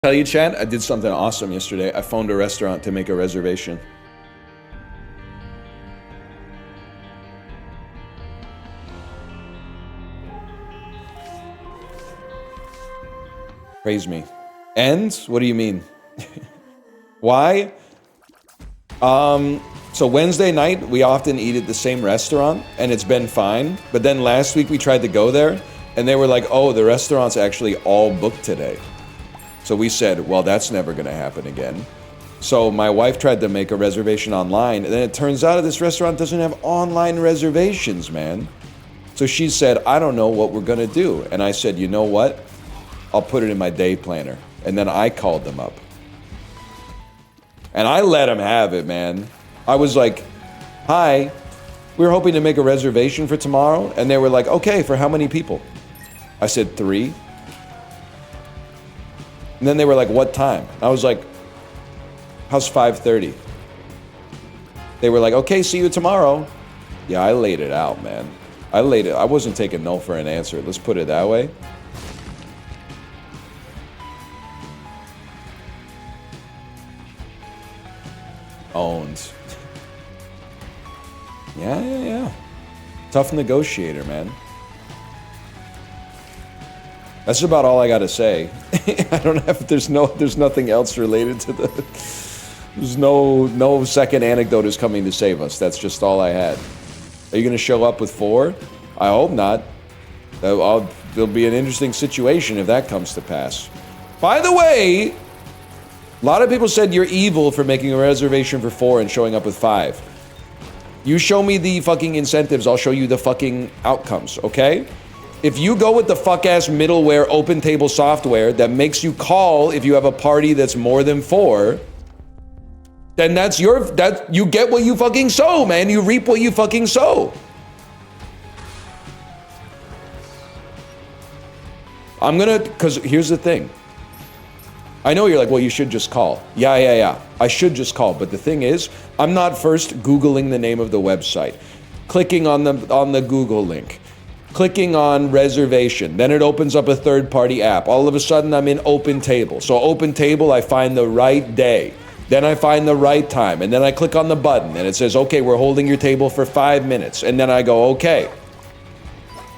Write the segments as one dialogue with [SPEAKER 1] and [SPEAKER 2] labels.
[SPEAKER 1] Tell you, Chad, I did something awesome yesterday. I phoned a restaurant to make a reservation. Praise me. And? What do you mean? Why? So Wednesday night, we often eat at the same restaurant, and it's been fine. But then last week we tried to go there, and they were like, oh, the restaurant's actually all booked today. So we said, well, that's never gonna happen again. So my wife tried to make a reservation online, and then it turns out this restaurant doesn't have online reservations, man. So she said, I don't know what we're gonna do. And I said, you know what? I'll put it in my day planner. And then I called them up. And I let them have it, man. I was like, hi, we were hoping to make a reservation for tomorrow. And they were like, okay, for how many people? I said 3. And then they were like, what time? I was like, how's 5:30? They were like, okay, see you tomorrow. Yeah, I laid it out, man. I laid it. I wasn't taking no for an answer. Let's put it that way. Owned. Yeah. Tough negotiator, man. That's about all I gotta say. I don't have. There's nothing else related to the. There's no second anecdote is coming to save us. That's just all I had. Are you gonna show up with 4? I hope not. There'll be an interesting situation if that comes to pass. By the way, a lot of people said you're evil for making a reservation for 4 and showing up with 5. You show me the fucking incentives, I'll show you the fucking outcomes, okay? If you go with the fuck-ass middleware open table software that makes you call if you have a party that's more than 4, then you get what you fucking sow, man. You reap what you fucking sow. Because here's the thing. I know you're like, well, you should just call. Yeah. I should just call. But the thing is, I'm not first Googling the name of the website, clicking on the Google link, clicking on reservation. Then it opens up a third-party app. All of a sudden, I'm in Open Table. So Open Table, I find the right day. Then I find the right time. And then I click on the button. And it says, okay, we're holding your table for 5 minutes. And then I go, okay.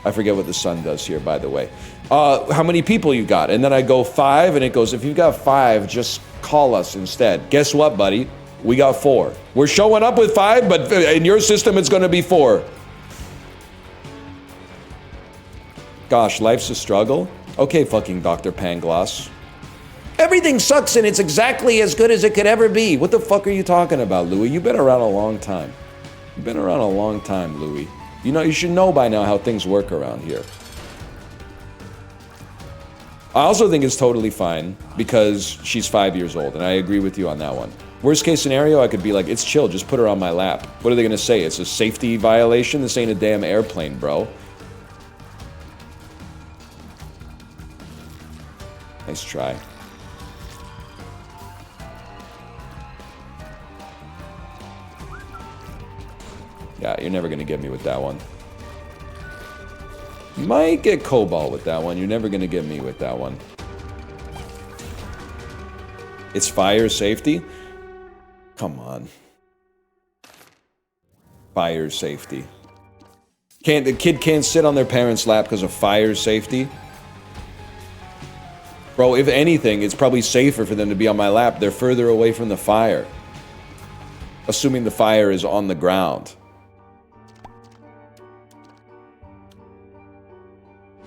[SPEAKER 1] I forget what the sun does here, by the way. How many people you got? And then I go 5, and it goes, if you've got 5, just call us instead. Guess what, buddy? We got 4. We're showing up with 5, but in your system, it's going to be 4. Gosh, life's a struggle. Okay, fucking Dr. Pangloss. Everything sucks, and it's exactly as good as it could ever be. What the fuck are you talking about, Louis? You've been around a long time. You've been around a long time, Louis. You know, you should know by now how things work around here. I also think it's totally fine because she's 5 years old, and I agree with you on that one. Worst case scenario, I could be like, it's chill, just put her on my lap. What are they gonna say? It's a safety violation? This ain't a damn airplane, bro. Nice try. Yeah, you're never gonna get me with that one. Might get Cobalt with that one. You're never gonna get me with that one. It's fire safety? Come on. Fire safety. The kid can't sit on their parents' lap because of fire safety? Bro, if anything, it's probably safer for them to be on my lap. They're further away from the fire. Assuming the fire is on the ground.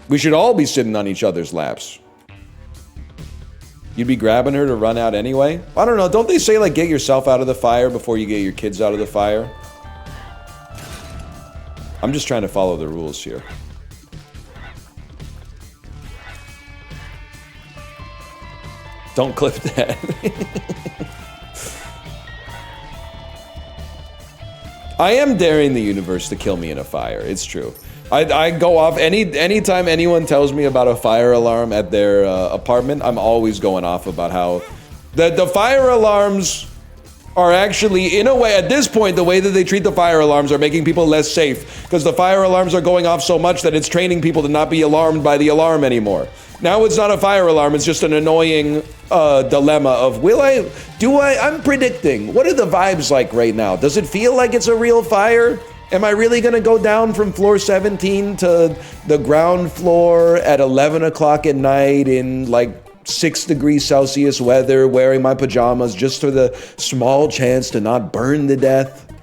[SPEAKER 1] We should all be sitting on each other's laps. You'd be grabbing her to run out anyway? I don't know, don't they say like get yourself out of the fire before you get your kids out of the fire? I'm just trying to follow the rules here. Don't clip that. I am daring the universe to kill me in a fire, it's true. I go off anytime anyone tells me about a fire alarm at their apartment, I'm always going off about how the fire alarms are actually, in a way, at this point, the way that they treat the fire alarms are making people less safe because the fire alarms are going off so much that it's training people to not be alarmed by the alarm anymore. Now it's not a fire alarm, it's just an annoying dilemma of I'm predicting. What are the vibes like right now? Does it feel like it's a real fire? Am I really gonna go down from floor 17 to the ground floor at 11 o'clock at night in like 6 degrees Celsius weather, wearing my pajamas just for the small chance to not burn to death?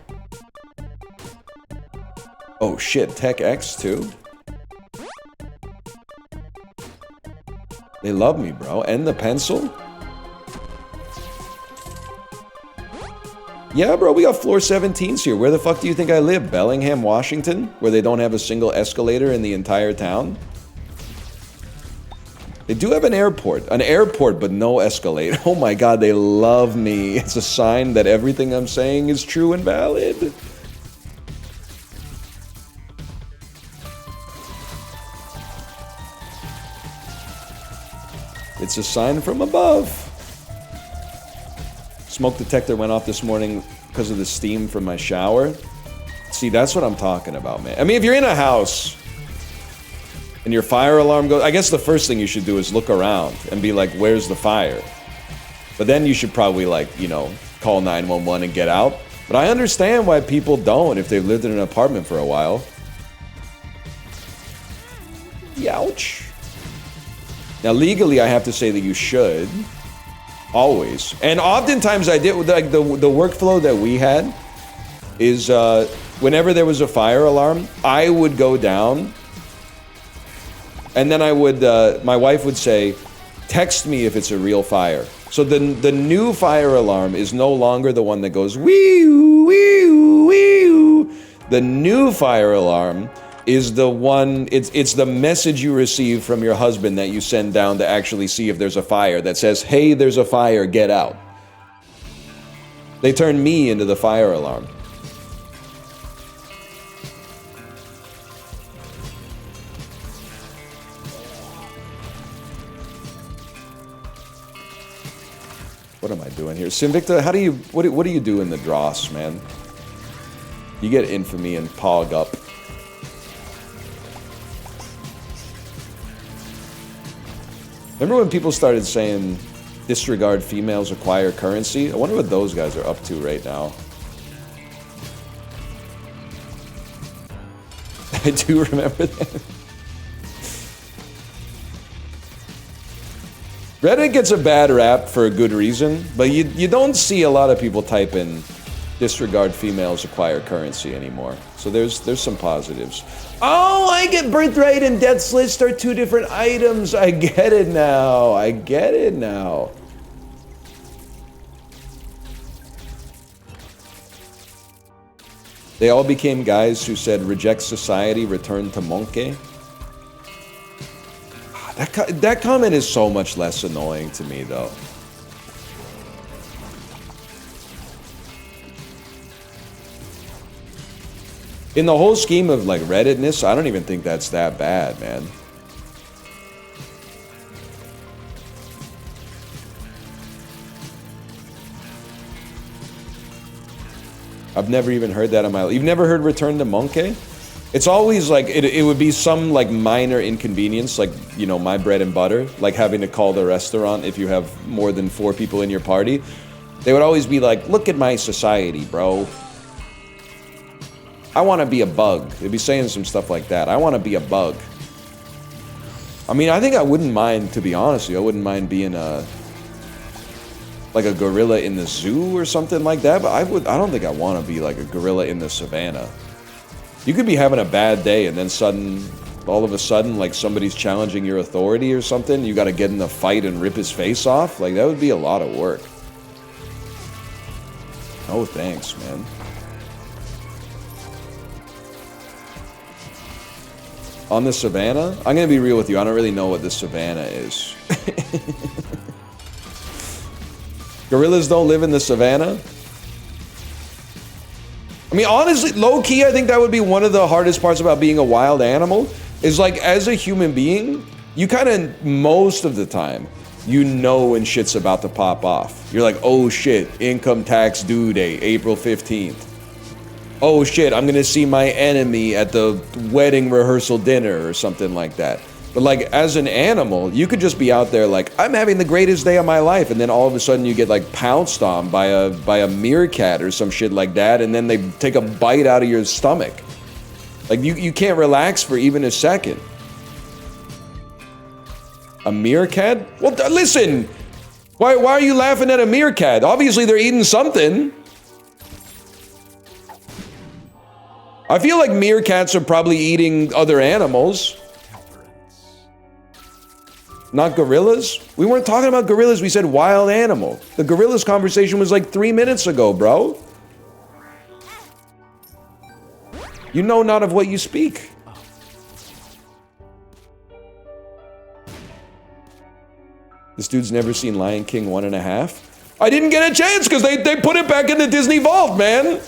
[SPEAKER 1] Oh shit, Tech X too? They love me, bro. And the pencil? Yeah, bro, we got floor 17s here. Where the fuck do you think I live? Bellingham, Washington? Where they don't have a single escalator in the entire town? They do have an airport but no escalator. Oh my god, they love me. It's a sign that everything I'm saying is true and valid. It's a sign from above. Smoke detector went off this morning because of the steam from my shower. See, that's what I'm talking about, man. I mean, if you're in a house and your fire alarm goes, I guess the first thing you should do is look around and be like, where's the fire? But then you should probably, like, you know, call 911 and get out. But I understand why people don't if they've lived in an apartment for a while. Youch. Now, legally, I have to say that you should. Always. And oftentimes I did, like, the workflow that we had is whenever there was a fire alarm, I would go down and then I would, my wife would say, text me if it's a real fire. So the new fire alarm is no longer the one that goes wee-oo, wee-oo, wee-oo. The new fire alarm is the one, it's the message you receive from your husband that you send down to actually see if there's a fire that says, hey, there's a fire, get out. They turn me into the fire alarm. What am I doing here? Sinvicta, how do you, what do you do in the dross, man? You get infamy and pog up. Remember when people started saying, disregard females, acquire currency? I wonder what those guys are up to right now. I do remember that. Reddit gets a bad rap for a good reason, but you don't see a lot of people type in disregard females, acquire currency anymore. So there's some positives. Oh, I get birthright and death's list are two different items. I get it now. I get it now. They all became guys who said reject society, return to monkey. That comment is so much less annoying to me, though. In the whole scheme of, like, Redditness, I don't even think that's that bad, man. I've never even heard that in my life. You've never heard return to monkey? It's always like, it would be some like minor inconvenience, like, you know, my bread and butter, like having to call the restaurant if you have more than 4 people in your party. They would always be like, look at my society, bro. I want to be a bug. They'd be saying some stuff like that. I want to be a bug. I mean, I think I wouldn't mind, to be honest with you, I wouldn't mind being like a gorilla in the zoo or something like that, but I don't think I want to be like a gorilla in the savannah. You could be having a bad day and then all of a sudden, like somebody's challenging your authority or something. You got to get in the fight and rip his face off. Like, that would be a lot of work. Oh, thanks, man. On the savannah? I'm going to be real with you. I don't really know what the savannah is. Gorillas don't live in the savannah? I mean, honestly, low-key, I think that would be one of the hardest parts about being a wild animal, is like, as a human being, you kind of, most of the time, you know when shit's about to pop off. You're like, oh shit, income tax due date, April 15th. Oh shit, I'm gonna see my enemy at the wedding rehearsal dinner or something like that. But like as an animal, you could just be out there like, I'm having the greatest day of my life, and then all of a sudden you get like pounced on by a meerkat or some shit like that, and then they take a bite out of your stomach. Like you can't relax for even a second. A meerkat? Well, listen, why are you laughing at a meerkat? Obviously they're eating something. I feel like meerkats are probably eating other animals. Not gorillas? We weren't talking about gorillas, we said wild animal. The gorillas conversation was like 3 minutes ago, bro. You know not of what you speak. This dude's never seen Lion King 1.5? I didn't get a chance because they put it back in the Disney vault, man.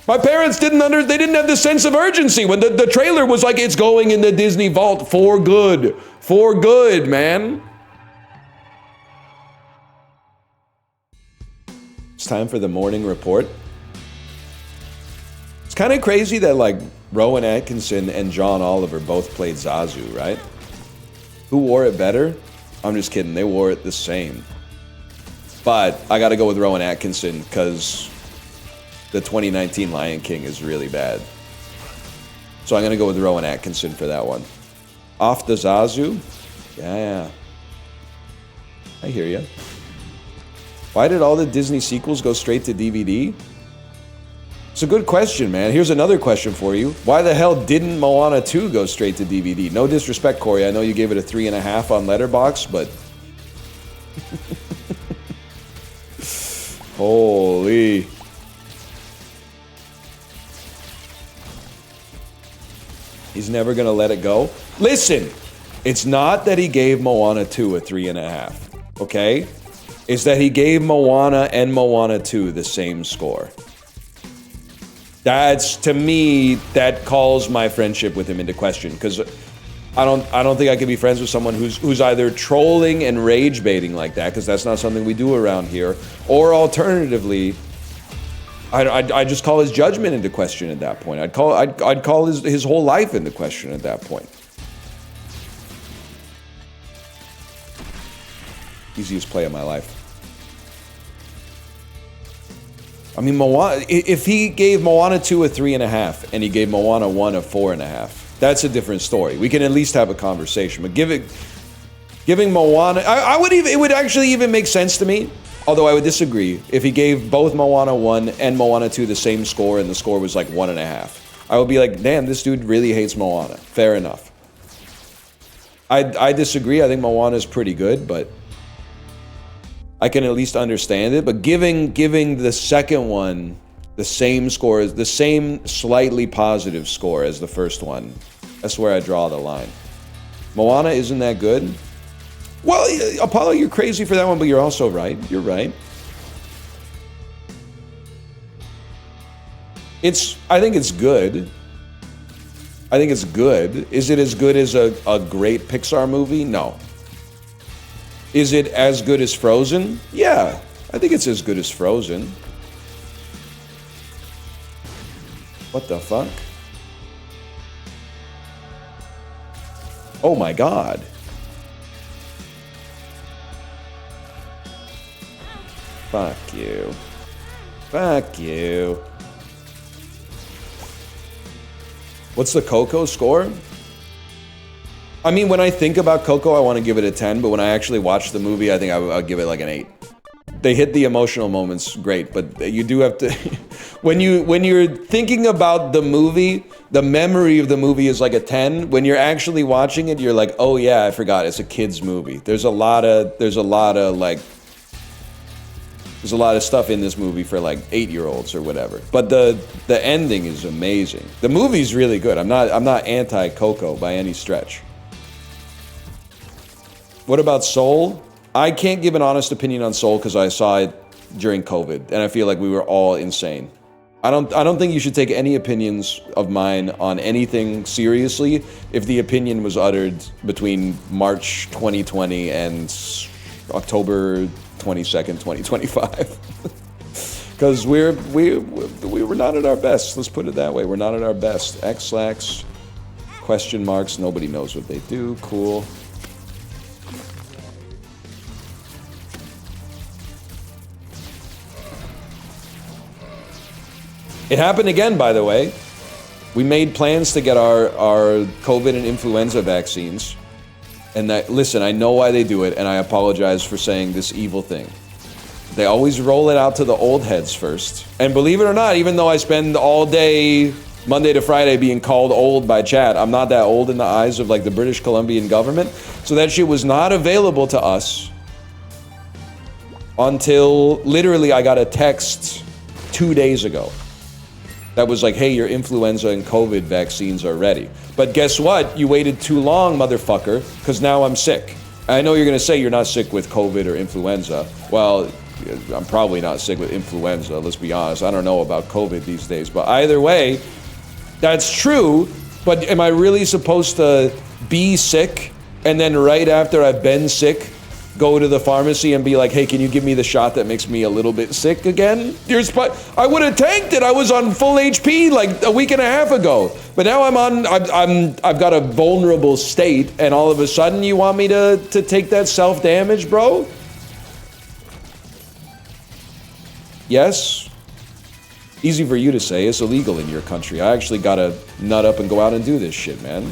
[SPEAKER 1] My parents they didn't have the sense of urgency when the trailer was like, it's going in the Disney vault for good. For good, man. It's time for the morning report. It's kind of crazy that like Rowan Atkinson and John Oliver both played Zazu, right? Who wore it better? I'm just kidding, they wore it the same. But I gotta go with Rowan Atkinson because the 2019 Lion King is really bad. So I'm gonna go with Rowan Atkinson for that one. Off the Zazu? Yeah. I hear ya. Why did all the Disney sequels go straight to DVD? It's a good question, man. Here's another question for you. Why the hell didn't Moana 2 go straight to DVD? No disrespect, Corey. I know you gave it a 3.5 on Letterboxd, but... Holy... He's never gonna let it go. Listen, it's not that he gave Moana 2 a 3.5, okay? It's that he gave Moana and Moana 2 the same score. That's, to me, that calls my friendship with him into question, because I don't think I can be friends with someone who's either trolling and rage baiting like that, because that's not something we do around here, or alternatively, I just call his judgment into question at that point. I'd call his whole life into question at that point. Easiest play of my life. I mean, Moana, if he gave Moana 2 a 3.5 and he gave Moana 1 a 4.5, that's a different story. We can at least have a conversation. But giving Moana, it would actually even make sense to me. Although I would disagree if he gave both Moana 1 and Moana 2 the same score and the score was like 1.5. I would be like, damn, this dude really hates Moana. Fair enough. I disagree. I think Moana is pretty good, but I can at least understand it. But giving the second one the same score, the same slightly positive score as the first one, that's where I draw the line. Moana isn't that good. Well, Apollo, you're crazy for that one, but you're also right. You're right. I think it's good. I think it's good. Is it as good as a great Pixar movie? No. Is it as good as Frozen? Yeah, I think it's as good as Frozen. What the fuck? Oh my God. Fuck you. Fuck you. What's the Coco score? I mean, when I think about Coco, I want to give it a 10, but when I actually watch the movie, I think I'll give it like an 8. They hit the emotional moments great, but you do have to... when you're thinking about the movie, the memory of the movie is like a 10. When you're actually watching it, you're like, oh yeah, I forgot, it's a kid's movie. There's a lot of stuff in this movie for like 8-year-olds or whatever. But the ending is amazing. The movie's really good. I'm not anti-Coco by any stretch. What about Soul? I can't give an honest opinion on Soul because I saw it during COVID, and I feel like we were all insane. I don't think you should take any opinions of mine on anything seriously if the opinion was uttered between March 2020 and October 22nd, 2025. Because we were not at our best. Let's put it that way. We're not at our best. X-Lax. Question marks, nobody knows what they do. Cool. It happened again, by the way. We made plans to get our COVID and influenza vaccines. And listen, I know why they do it, and I apologize for saying this evil thing. They always roll it out to the old heads first. And believe it or not, even though I spend all day, Monday to Friday, being called old by chat, I'm not that old in the eyes of like the British Columbian government. So that shit was not available to us until literally I got a text 2 days ago. That was like, hey, your influenza and COVID vaccines are ready. But guess what? You waited too long, motherfucker, because now I'm sick. I know you're going to say you're not sick with COVID or influenza. Well, I'm probably not sick with influenza, let's be honest. I don't know about COVID these days. But either way, that's true. But am I really supposed to be sick and then right after I've been sick, go to the pharmacy and be like, hey, can you give me the shot that makes me a little bit sick again? I would have tanked it. I was on full HP like a week and a half ago. But now I've got a vulnerable state, and all of a sudden you want me to take that self-damage, bro? Yes? Easy for you to say. It's illegal in your country. I actually gotta nut up and go out and do this shit, man.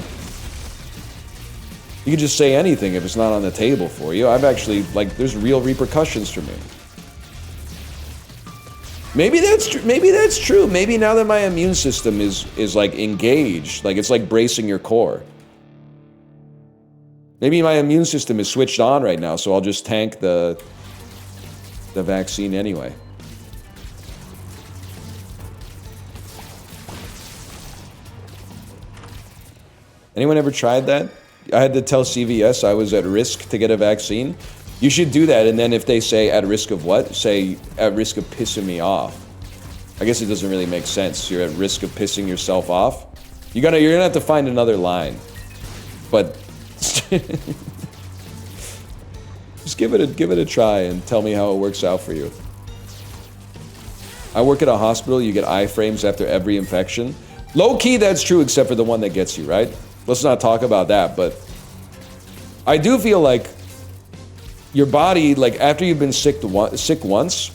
[SPEAKER 1] You can just say anything if it's not on the table for you. I've actually, like, there's real repercussions for me. Maybe that's true. Maybe now that my immune system is like engaged, like it's like bracing your core. Maybe my immune system is switched on right now, so I'll just tank the vaccine anyway. Anyone ever tried that? I had to tell CVS I was at risk to get a vaccine. You should do that, and then if they say at risk of what, say at risk of pissing me off. I guess it doesn't really make sense. You're at risk of pissing yourself off. You're gonna have to find another line. But just give it a try and tell me how it works out for you. I work at a hospital. You get iframes after every infection. Low key, that's true, except for the one that gets you, right? Let's not talk about that, but I do feel like your body, like after you've been sick once,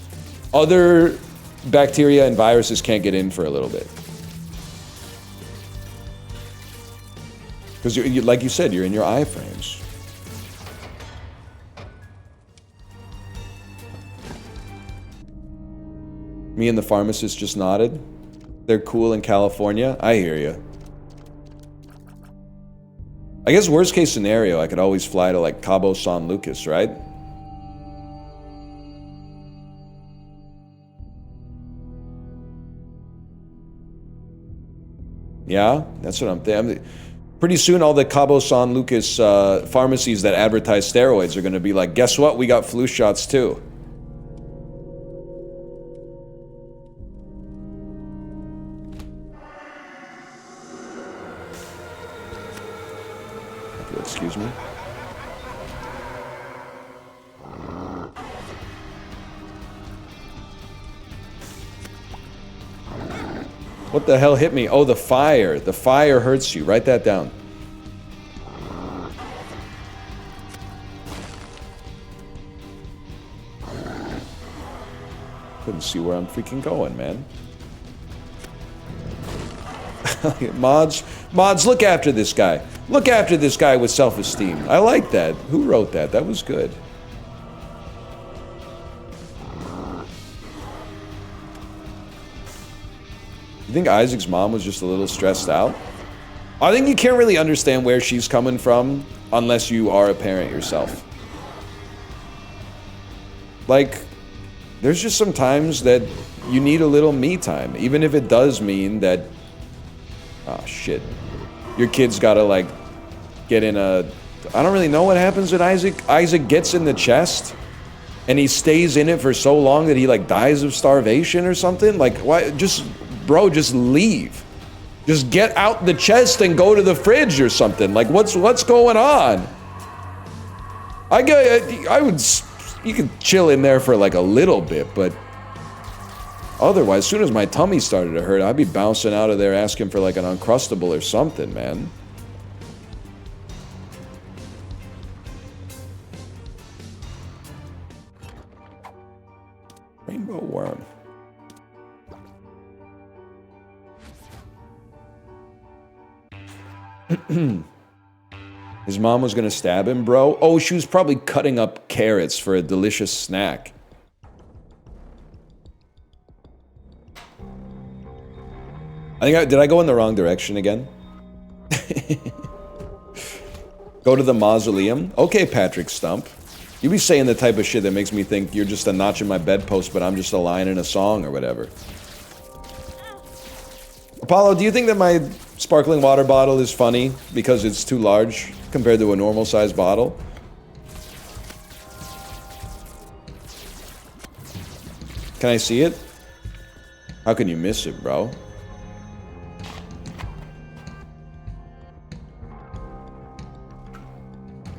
[SPEAKER 1] other bacteria and viruses can't get in for a little bit. Because, like you said, you're in your iframes. Me and the pharmacist just nodded. They're cool in California. I hear you. I guess worst case scenario, I could always fly to like Cabo San Lucas, right? Yeah, that's what I'm thinking. Pretty soon all the Cabo San Lucas pharmacies that advertise steroids are going to be like, guess what? We got flu shots too. Excuse me. What the hell hit me? Oh, the fire. The fire hurts you. Write that down. Couldn't see where I'm freaking going, man. Mods, look after this guy. Look after this guy with self-esteem. I like that. Who wrote that? That was good. You think Isaac's mom was just a little stressed out? I think you can't really understand where she's coming from unless you are a parent yourself. Like, there's just some times that you need a little me time, even if it does mean that, oh shit, your kid's gotta like get in a, I don't really know what happens with Isaac. Isaac gets in the chest and he stays in it for so long that he like dies of starvation or something. Like, why? Just, bro, just leave. Just get out the chest and go to the fridge or something. Like, what's going on? You could chill in there for like a little bit, but otherwise, as soon as my tummy started to hurt, I'd be bouncing out of there asking for like an Uncrustable or something, man. Rainbow worm. His mom was gonna stab him, bro. Oh, she was probably cutting up carrots for a delicious snack. Did I go in the wrong direction again? Go to the mausoleum? Okay, Patrick Stump. You be saying the type of shit that makes me think you're just a notch in my bedpost, but I'm just a line in a song or whatever. Apollo, do you think that my sparkling water bottle is funny because it's too large compared to a normal size bottle? Can I see it? How can you miss it, bro?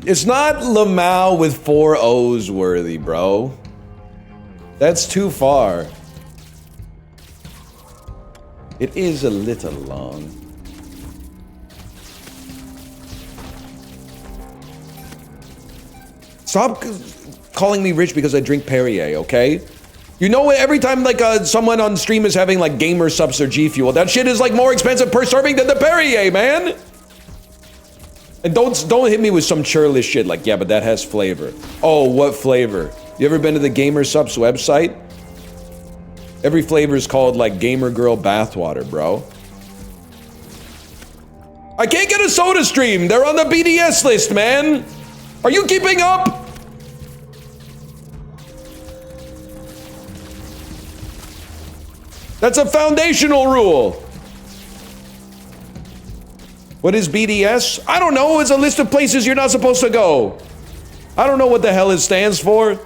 [SPEAKER 1] It's not Lamau with 4 O's worthy, bro. That's too far. It is a little long. Stop calling me rich because I drink Perrier, okay? You know, every time like someone on stream is having like gamer subs or G Fuel, that shit is like more expensive per serving than the Perrier, man. And don't hit me with some churlish shit like, yeah, but that has flavor. Oh, what flavor? You ever been to the Gamer Subs website? Every flavor is called like Gamer Girl bathwater, bro. I can't get a soda stream. They're on the BDS list, man. Are you keeping up? That's a foundational rule. What is BDS? I don't know. It's a list of places you're not supposed to go. I don't know what the hell it stands for.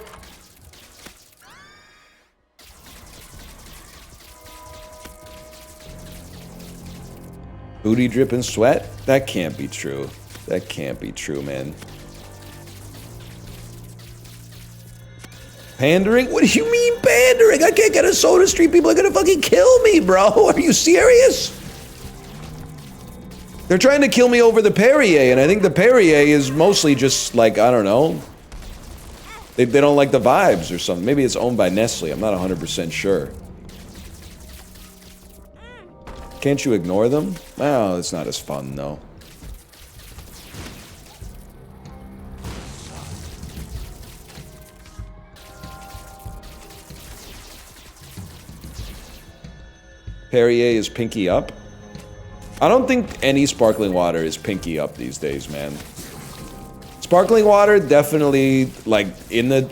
[SPEAKER 1] Booty dripping sweat? That can't be true. That can't be true, man. Pandering? What do you mean pandering? I can't get a soda stream. People are gonna fucking kill me, bro. Are you serious? They're trying to kill me over the Perrier, and I think the Perrier is mostly just like, I don't know. They don't like the vibes or something. Maybe it's owned by Nestle. I'm not 100% sure. Can't you ignore them? Oh, it's not as fun, though. Perrier is pinky up. I don't think any sparkling water is pinky up these days, man. Sparkling water, definitely, like, in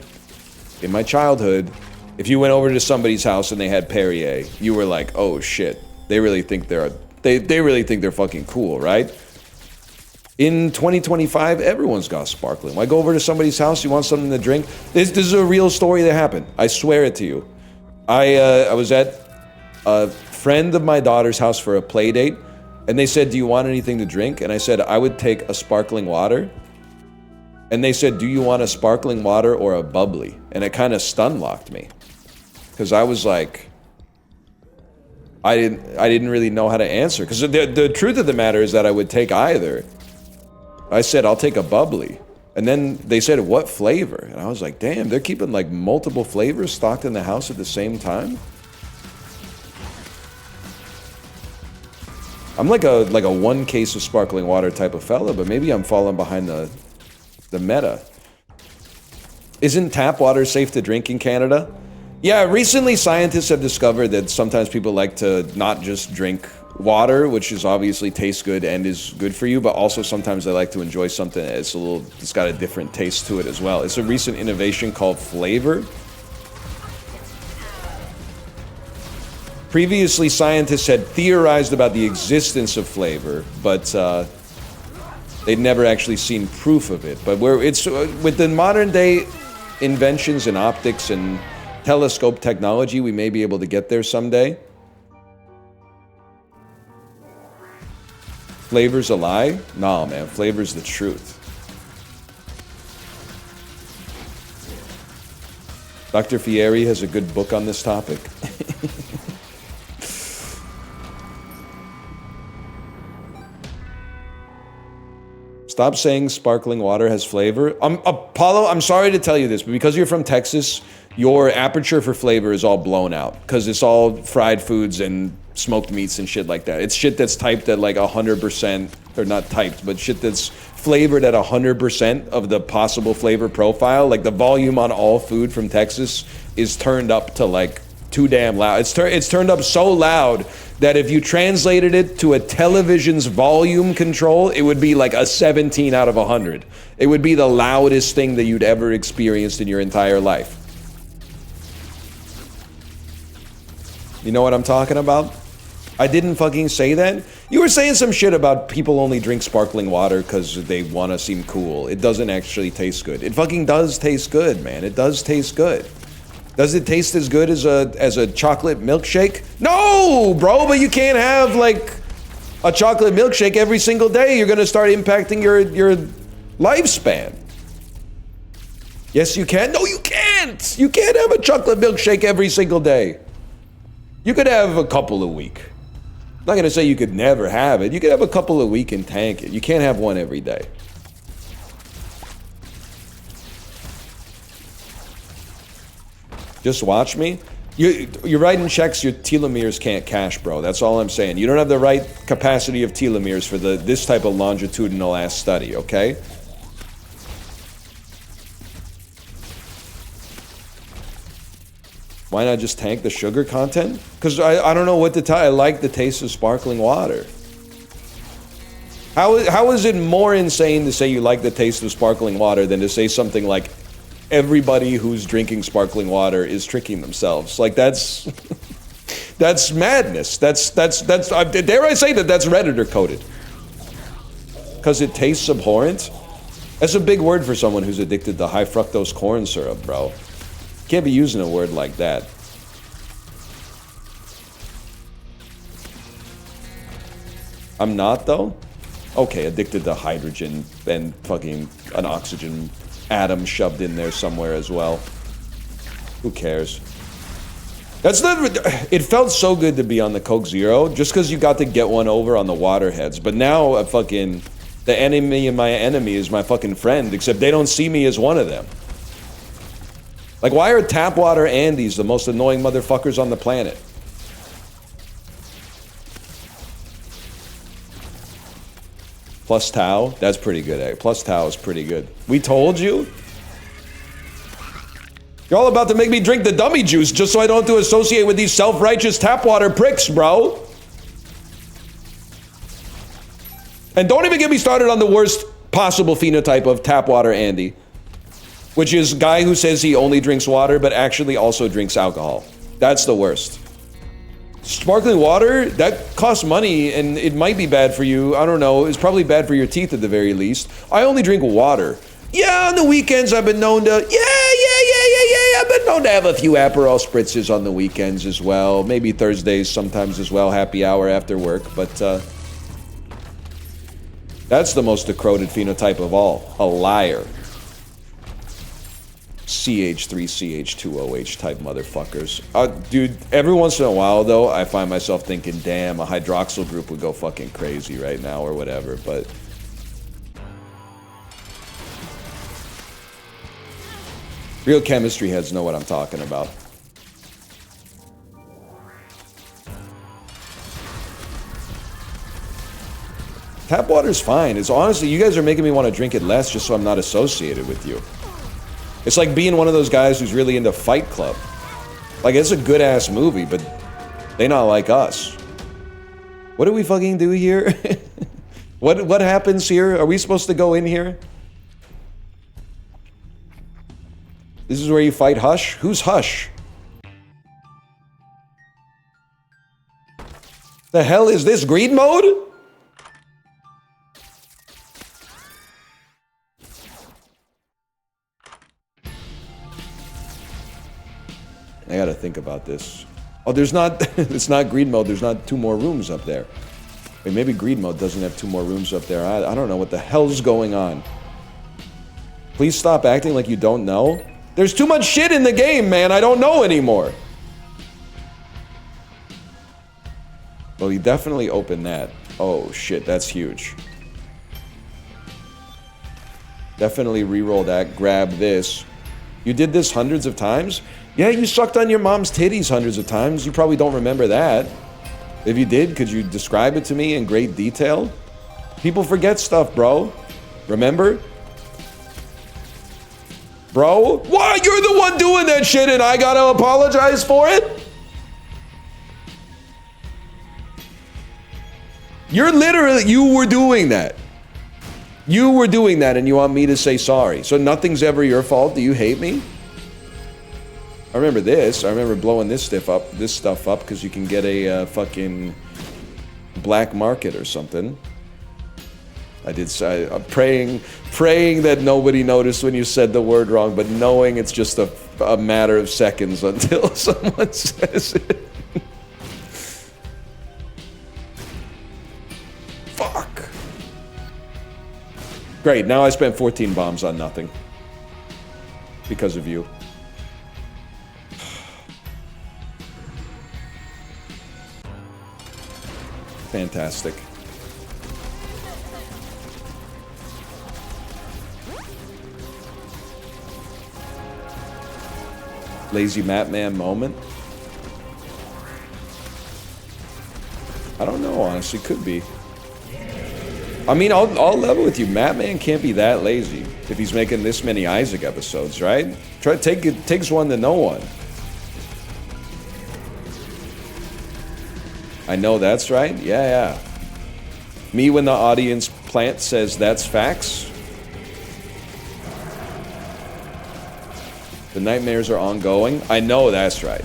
[SPEAKER 1] my childhood, if you went over to somebody's house and they had Perrier, you were like, oh shit, they really think they really think they're fucking cool, right? In 2025, everyone's got sparkling. Why go over to somebody's house, you want something to drink? This is a real story that happened. I swear it to you. I was at a friend of my daughter's house for a play date, and they said, do you want anything to drink? And I said, I would take a sparkling water. And they said, do you want a sparkling water or a bubbly? And it kind of stun-locked me. Because I was like, I didn't really know how to answer. Because the truth of the matter is that I would take either. I said, I'll take a bubbly. And then they said, what flavor? And I was like, damn, they're keeping like multiple flavors stocked in the house at the same time? I'm like a one case of sparkling water type of fella, but maybe I'm falling behind the meta. Isn't tap water safe to drink in Canada? Yeah, recently scientists have discovered that sometimes people like to not just drink water, which is obviously tastes good and is good for you, but also sometimes they like to enjoy something that's it's got a different taste to it as well. It's a recent innovation called flavor. Previously, scientists had theorized about the existence of flavor, but they'd never actually seen proof of it. But with the modern day inventions in optics and telescope technology, we may be able to get there someday. Flavor's a lie? Nah, man, flavor's the truth. Dr. Fieri has a good book on this topic. Stop saying sparkling water has flavor. Apollo, I'm sorry to tell you this, but because you're from Texas, your aperture for flavor is all blown out because it's all fried foods and smoked meats and shit like that. It's shit that's typed at like 100%, or not typed, but shit that's flavored at 100% of the possible flavor profile. Like the volume on all food from Texas is turned up to like too damn loud. It's turned up so loud that if you translated it to a television's volume control, it would be like a 17 out of 100. It would be the loudest thing that you'd ever experienced in your entire life. You know what I'm talking about? I didn't fucking say that. You were saying some shit about people only drink sparkling water because they want to seem cool. It doesn't actually taste good. It fucking does taste good, man. It does taste good. Does it taste as good as a chocolate milkshake? No, bro, but you can't have like a chocolate milkshake every single day. You're gonna start impacting your lifespan. Yes, you can. No, you can't. You can't have a chocolate milkshake every single day. You could have a couple a week. I'm not gonna say you could never have it. You could have a couple a week and tank it. You can't have one every day. Just watch me. You're writing checks your telomeres can't cash, bro. That's all I'm saying. You don't have the right capacity of telomeres for this type of longitudinal ass study, okay? Why not just tank the sugar content? Because I don't know what to tell. I like the taste of sparkling water. How is it more insane to say you like the taste of sparkling water than to say something like everybody who's drinking sparkling water is tricking themselves? Like that's that's madness. That's dare I say that's Redditor coded? Because it tastes abhorrent. That's a big word for someone who's addicted to high fructose corn syrup, bro. Can't be using a word like that. I'm not though? Okay, addicted to hydrogen and fucking an oxygen atom shoved in there somewhere as well. Who cares? That's not. It felt so good to be on the Coke Zero just because you got to get one over on the waterheads. But now the enemy of my enemy is my fucking friend, except they don't see me as one of them. Like, why are tap water Andes the most annoying motherfuckers on the planet? Plus Tau, that's pretty good, eh? Plus Tau is pretty good. We told you? You're all about to make me drink the dummy juice just so I don't have to associate with these self-righteous tap water pricks, bro. And don't even get me started on the worst possible phenotype of tap water Andy, which is guy who says he only drinks water but actually also drinks alcohol. That's the worst. Sparkling water, that costs money and it might be bad for you. I don't know. It's probably bad for your teeth at the very least. I only drink water. Yeah, on the weekends I've been known to, I've been known to have a few Aperol spritzes on the weekends as well. Maybe Thursdays sometimes as well, happy hour after work. But that's the most decroded phenotype of all. A liar. CH3CH2OH type motherfuckers. Dude, every once in a while though, I find myself thinking, damn, a hydroxyl group would go fucking crazy right now or whatever, but real chemistry heads know what I'm talking about. Tap water's fine. It's honestly, you guys are making me want to drink it less just so I'm not associated with you. It's like being one of those guys who's really into Fight Club. Like, it's a good-ass movie, but they not like us. What do we fucking do here? What happens here? Are we supposed to go in here? This is where you fight Hush? Who's Hush? The hell is this, greed mode? I gotta think about this. Oh, there's not, it's not greed mode, there's not 2 more rooms up there. Wait, maybe greed mode doesn't have 2 more rooms up there. I don't know what the hell's going on. Please stop acting like you don't know. There's too much shit in the game, man, I don't know anymore. Well, you definitely opened that. Oh shit, that's huge. Definitely re-roll that, grab this. You did this hundreds of times? Yeah, you sucked on your mom's titties hundreds of times. You probably don't remember that. If you did, could you describe it to me in great detail? People forget stuff, bro. Remember? Bro? Why? You're the one doing that shit and I gotta apologize for it? You're literally, you were doing that. You were doing that and you want me to say sorry. So nothing's ever your fault? Do you hate me? I remember this. I remember blowing this stuff up because you can get a fucking black market or something. I did say, I'm praying that nobody noticed when you said the word wrong, but knowing it's just a matter of seconds until someone says it. Fuck. Great, now I spent 14 bombs on nothing. Because of you. Fantastic. Lazy Map Man moment? I don't know, honestly, could be. I mean, I'll level with you. Map Man can't be that lazy if he's making this many Isaac episodes, right? It takes one to know one. I know that's right. Yeah. Me when the audience plant says that's facts. The nightmares are ongoing. I know that's right.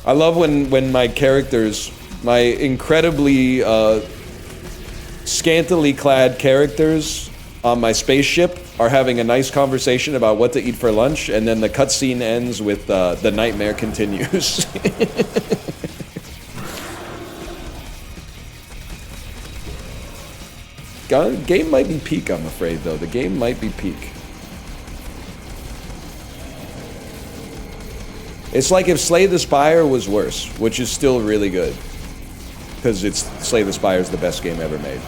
[SPEAKER 1] I love when my characters, my incredibly scantily clad characters on my spaceship are having a nice conversation about what to eat for lunch, and then the cutscene ends with the nightmare continues. Game might be peak, I'm afraid, though. The game might be peak. It's like if Slay the Spire was worse, which is still really good. Because Slay the Spire is the best game ever made.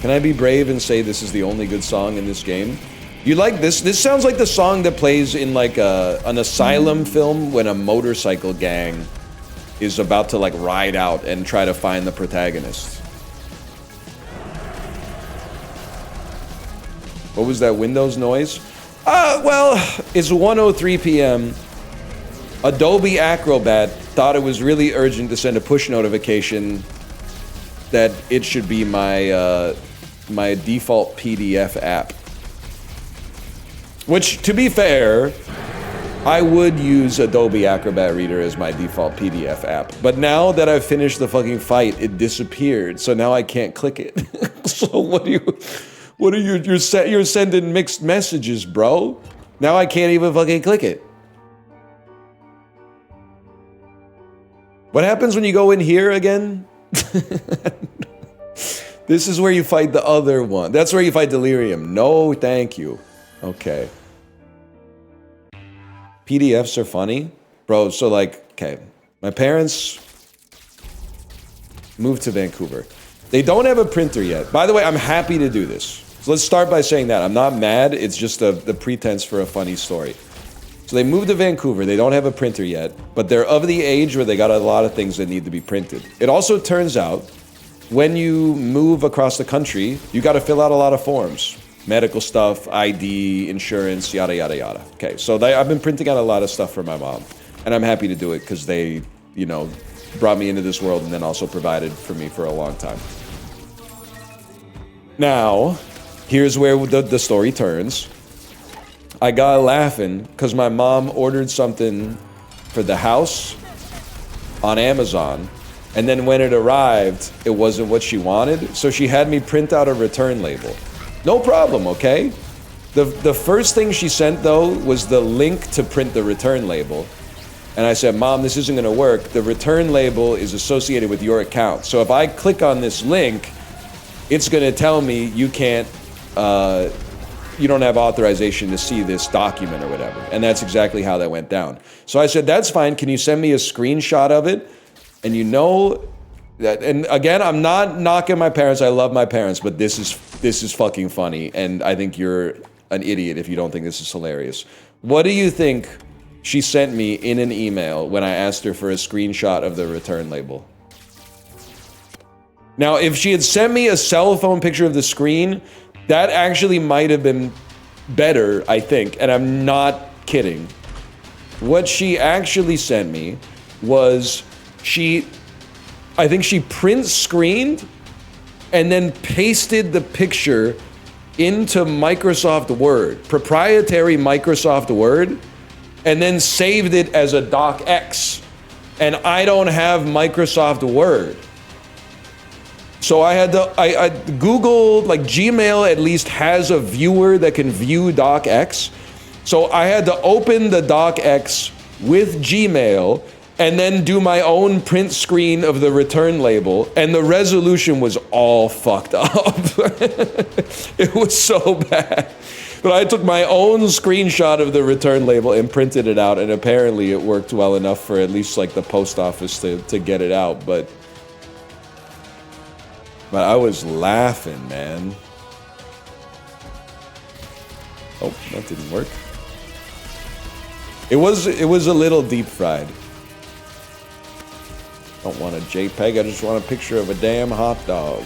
[SPEAKER 1] Can I be brave and say this is the only good song in this game? You like this? This sounds like the song that plays in like an asylum film when a motorcycle gang is about to like ride out and try to find the protagonist. What was that Windows noise? Well, it's 1:03 p.m. Adobe Acrobat thought it was really urgent to send a push notification that it should be my my default PDF app. Which, to be fair, I would use Adobe Acrobat Reader as my default PDF app. But now that I've finished the fucking fight, it disappeared. So now I can't click it. So what are you, you're sending mixed messages, bro. Now I can't even fucking click it. What happens when you go in here again? This is where you fight the other one. That's where you fight Delirium. No, thank you. Okay. PDFs are funny. Bro, so like, okay. My parents moved to Vancouver. They don't have a printer yet. By the way, I'm happy to do this. So let's start by saying that. I'm not mad. It's just the pretense for a funny story. So they moved to Vancouver. They don't have a printer yet, but they're of the age where they got a lot of things that need to be printed. It also turns out when you move across the country, you got to fill out a lot of forms. Medical stuff, ID, insurance, yada, yada, yada. Okay, so I've been printing out a lot of stuff for my mom. And I'm happy to do it because they, you know, brought me into this world and then also provided for me for a long time. Now, here's where the story turns. I got laughing because my mom ordered something for the house on Amazon. And then when it arrived, it wasn't what she wanted. So she had me print out a return label. No problem, okay? The first thing she sent, though, was the link to print the return label. And I said, Mom, this isn't gonna work. The return label is associated with your account. So if I click on this link, it's gonna tell me you can't, you don't have authorization to see this document or whatever. And that's exactly how that went down. So I said, that's fine. Can you send me a screenshot of it? And you know that, and again, I'm not knocking my parents. I love my parents, but this is this is fucking funny, and I think you're an idiot if you don't think this is hilarious. What do you think she sent me in an email when I asked her for a screenshot of the return label? Now, if she had sent me a cell phone picture of the screen, that actually might have been better, I think, and I'm not kidding. What she actually sent me was I think she print screened and then pasted the picture into Microsoft Word, proprietary Microsoft Word, and then saved it as a docx. And I don't have Microsoft Word. So I had to, I Googled, like Gmail at least has a viewer that can view docx. So I had to open the docx with Gmail and then do my own print screen of the return label, and the resolution was all fucked up. It was so bad. But I took my own screenshot of the return label and printed it out, and apparently it worked well enough for at least like the post office to get it out, but I was laughing, man. Oh, that didn't work. It was a little deep fried. Don't want a JPEG, I just want a picture of a damn hot dog.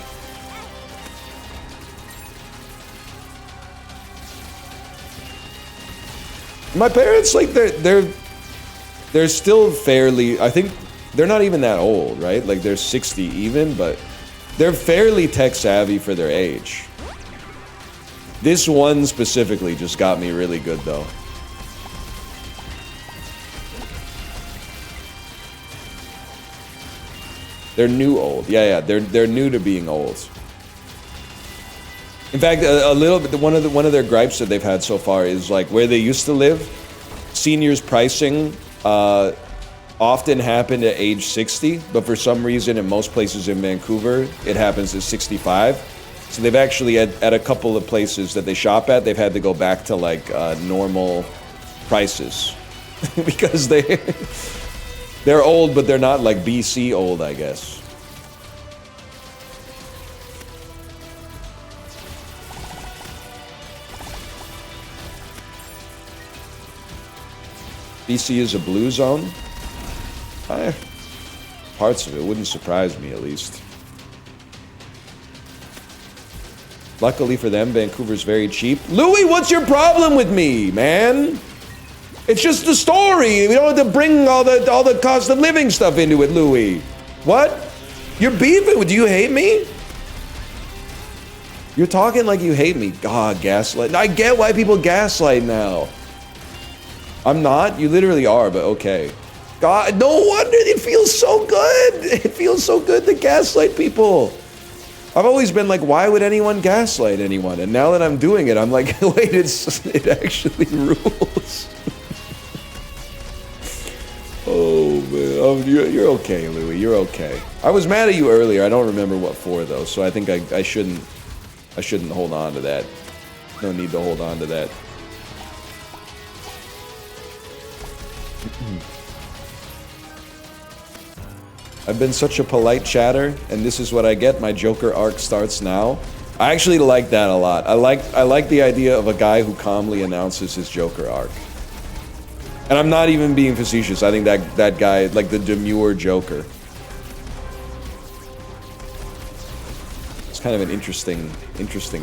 [SPEAKER 1] My parents, like, they're still fairly, I think they're not even that old, right? Like, they're 60 even, but they're fairly tech savvy for their age. This one specifically just got me really good, though. They're new old. Yeah, they're new to being old. In fact, a little bit, one of their gripes that they've had so far is like where they used to live, seniors pricing often happened at age 60, but for some reason in most places in Vancouver, it happens at 65. So they've actually, at a couple of places that they shop at, they've had to go back to like normal prices because they're old, but they're not like BC old, I guess. BC is a blue zone? Parts of it wouldn't surprise me, at least. Luckily for them, Vancouver's very cheap. Louis, what's your problem with me, man? It's just a story. We don't have to bring all the cost of living stuff into it, Louis. What? You're beefing with? Do you hate me? You're talking like you hate me. God, gaslight. I get why people gaslight now. I'm not. You literally are, but okay. God, no wonder it feels so good. It feels so good to gaslight people. I've always been like, why would anyone gaslight anyone? And now that I'm doing it, I'm like, wait, it actually rules. Oh man, you're okay, Louis. You're okay. I was mad at you earlier. I don't remember what for though, so I think I shouldn't hold on to that. No need to hold on to that. I've been such a polite chatter, and this is what I get. My Joker arc starts now. I actually like that a lot. I like the idea of a guy who calmly announces his Joker arc. And I'm not even being facetious. I think that guy, like the demure Joker. It's kind of an interesting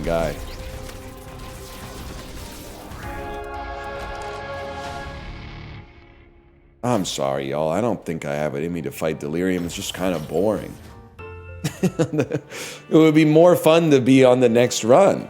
[SPEAKER 1] guy. I'm sorry, y'all. I don't think I have it in me to fight Delirium. It's just kind of boring. It would be more fun to be on the next run.